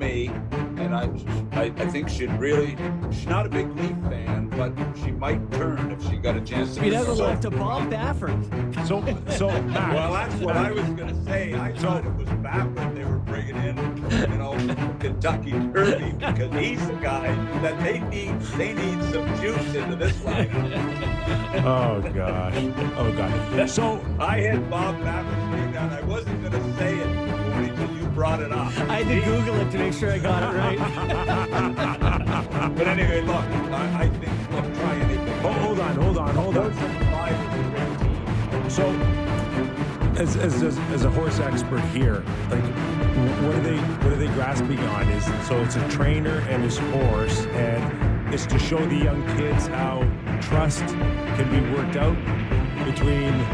me, and I think she's not a big Leaf fan, but she might turn if she got a chance to. He doesn't like to Bob Baffert. So Matt, well, that's what I was going to say. I thought it was Baffert they were bringing in, Kentucky Derby, because he's the guy that they need some juice into this lineup. Oh gosh. So I had Bob Baffert being down. I wasn't going to say it until you brought it up. I had to Google it to make sure I got it right. But anyway, look, I think we'll try anything. hold on. So, as a horse expert here, like, what are they grasping on? It's a trainer and his horse, and it's to show the young kids how trust can be worked out between.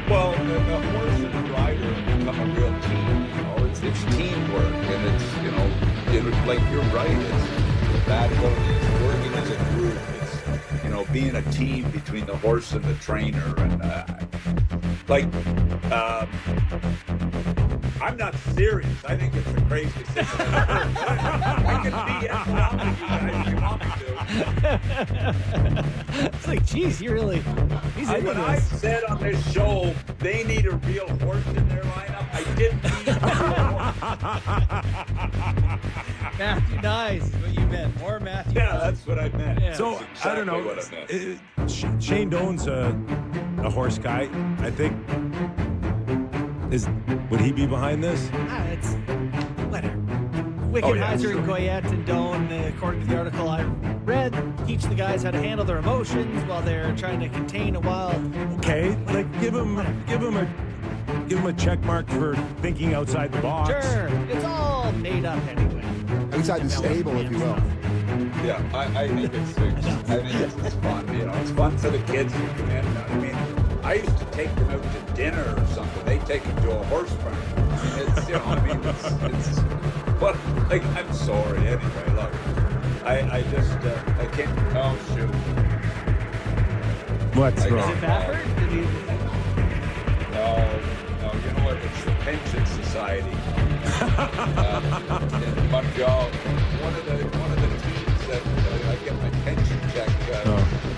Well, the horse and the rider become a real team. It's teamwork, and it's like you're right. It's working as a group. It's being a team between the horse and the trainer, and I'm not serious. I think it's the craziest thing I've ever heard. I can be as loud as you guys if you want me to. It's like, geez, he's into When this. I said on this show they need a real horse in their lineup, I didn't mean a real horse. Matthew Nyes is what you meant. More Matthew. Yeah, that's what I meant. Yeah. So Exactly I don't know. what I meant. Shane Doan's a horse guy. I think. Would he be behind this? It's whatever. Wickenheiser and Goyette and Doan, according to the article I read, teach the guys how to handle their emotions while they're trying to contain a wild. Okay, like give him a check mark for thinking outside the box. Sure, it's all made up anyway. Outside the stable, if you will. Yeah, I think it's fun. It's fun for the kids to come in. I mean, I used to take them out to dinner or something. They take them to a horse farm. It's but I'm sorry. Anyway, look, I can't. Oh shoot. What's Is wrong? it Baffert? Did he? No. You know what? It's the pension society in Montreal. One of the teams that I get my pension check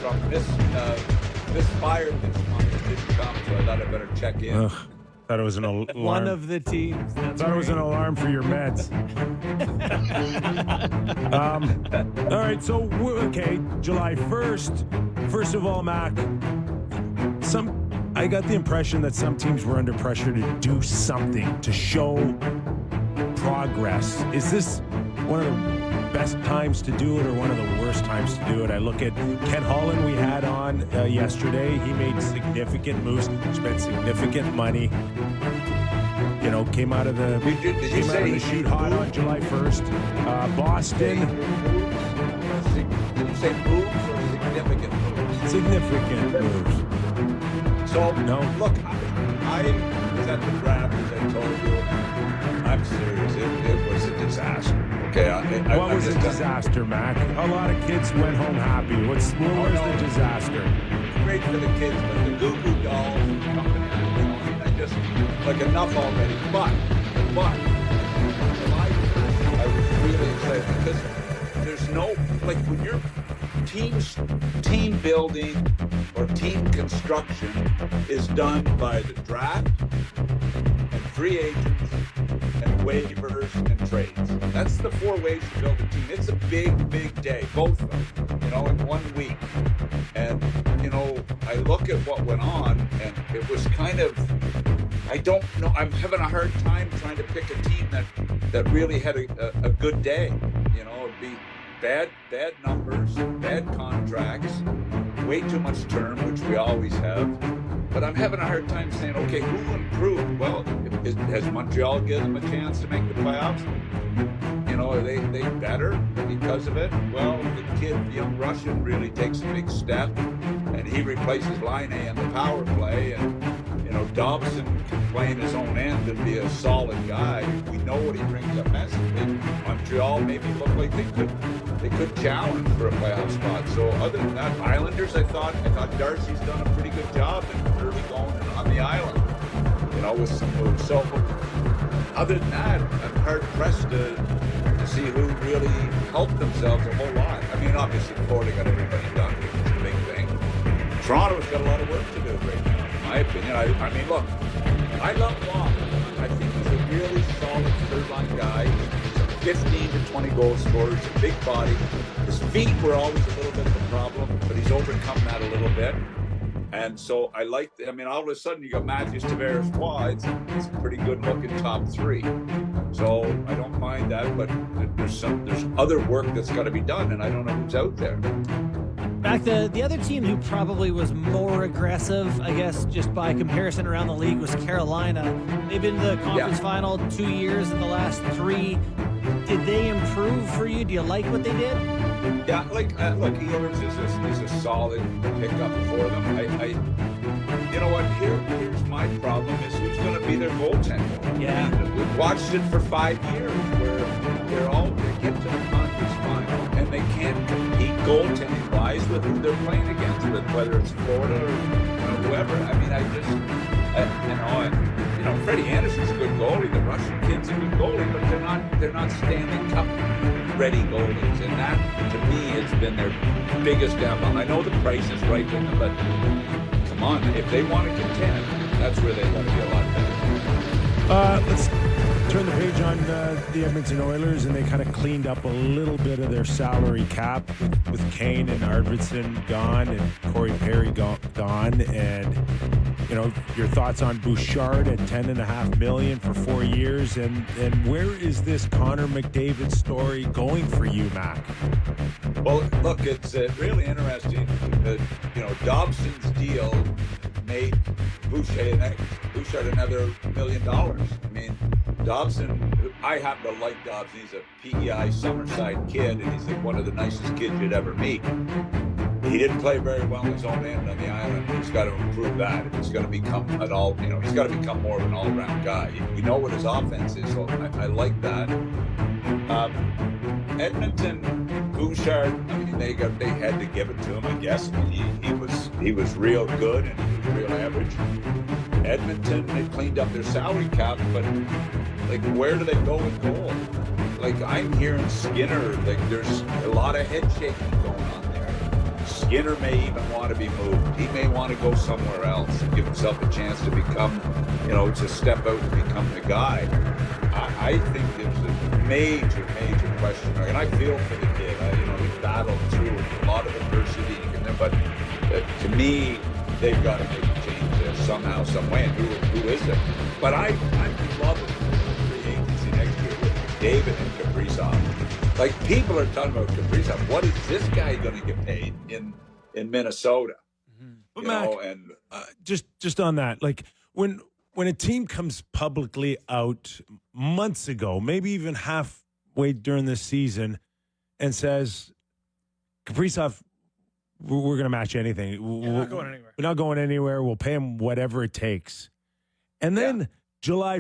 from misfired this month. It didn't come, so I thought I better check in. Ugh, thought it was an alarm. One of the teams. That's Thought it was right. an alarm for your meds. All right, so okay, July 1st. First of all, Mac, I got the impression that some teams were under pressure to do something to show progress. Is this one of the best times to do it or one of the worst times to do it? I look at Ken Holland we had on yesterday. He made significant moves, spent significant money. Came out of the shoot hot on July 1st. Boston. Did you say moves or significant moves? Significant moves. So, No. Look, I was at the draft, as I told you. I'm serious. It was a disaster. Okay. What was a disaster, Mac? A lot of kids went home happy. Where's the disaster? Great for the kids, but the Goo Goo Dolls company, I just, enough already. But, I was really excited because there's no, when you're team building or team construction is done by the draft and free agents and waivers and trades. That's the four ways to build a team. It's a big, big day, both of them, in 1 week. And, I look at what went on and it was kind of, I don't know, I'm having a hard time trying to pick a team that really had a good day. It'd be bad numbers, bad contracts, way too much term, which we always have. But I'm having a hard time saying, okay, who improved? Well, has Montreal given them a chance to make the playoffs? Are they better because of it? Well, the young Russian really takes a big step, and he replaces Line A on the power play, and Dobson can play in his own end and be a solid guy. We know what he brings offensively. Montreal maybe look like they could challenge for a playoff spot. So other than that, Islanders, I thought Darcy's done a pretty good job in early going on the island, with some moves. So other than that, I'm hard pressed to see who really helped themselves a whole lot. I mean, obviously Florida got everybody done, which is a big thing. Toronto's got a lot of work to do right now, in my opinion. I mean, look, I love Long. I think he's a really solid third-line guy. He's a 15 to 20 goal scorer. He's a big body. His feet were always a little bit of a problem, but he's overcome that a little bit. And so I like, I mean, all of a sudden you got Matthews, Tavares, Waugh. It's a pretty good looking top three. So I don't mind that, but there's other work that's got to be done, and I don't know who's out there. Back the other team who probably was more aggressive, I guess, just by comparison around the league, was Carolina. They've been to the conference final 2 years in the last 3. Did they improve for you? Do you like what they did? Yeah, look, Lillard is a solid pickup for them. You know what? Here's my problem: is who's going to be their goaltender. Yeah, we've watched it for 5 years, where they get to the conference final and they can't compete goaltending wise with who they're playing against, with whether it's Florida or whoever. I mean, Freddie Anderson's a good goalie. The Russian kid's a good goalie, but they're not Stanley Cup ready goalies, and that to me has been their biggest downfall. I know the price is right with them, but come on, if they want to contend, that's where they got to be a lot better. Let's turn the page on the Edmonton Oilers, and they kind of cleaned up a little bit of their salary cap with Kane and Arvidsson gone and Corey Perry gone, and your thoughts on Bouchard at $10.5 million for 4 years, and where is this Connor McDavid story going for you, Mac? Well, look, it's really interesting that Dobson's deal made Bouchard another $1 million. I mean, Dobson, I happen to like Dobson. He's a PEI Summerside kid, and he's like one of the nicest kids you'd ever meet. He didn't play very well in his own end on the island. He's got to improve that. If he's going to become he's got to become more of an all-around guy. We know what his offense is, so I like that. Edmonton, Bouchard, I mean, they had to give it to him, I guess. I mean, he was real good and he was real average. Edmonton, they cleaned up their salary cap, but like, where do they go with goal? Like, I'm hearing Skinner, like, there's a lot of head shaking going on there. Skinner may even want to be moved. He may want to go somewhere else and give himself a chance to become, to step out and become the guy. I think there's a major question mark, and I feel for the kid. He battled through a lot of adversity, but to me, they've got to make a change there somehow, some way. And who is it? But I'm loving free agency next year with McDavid and Kaprizov. Like, people are talking about Kaprizov. What is this guy going to get paid in Minnesota? Mm-hmm. But Mac, just on that, like when a team comes publicly out months ago, maybe even halfway during the season, and says, Kaprizov, we're going to match anything. We're not going anywhere. We're not going anywhere. We'll pay him whatever it takes. And then July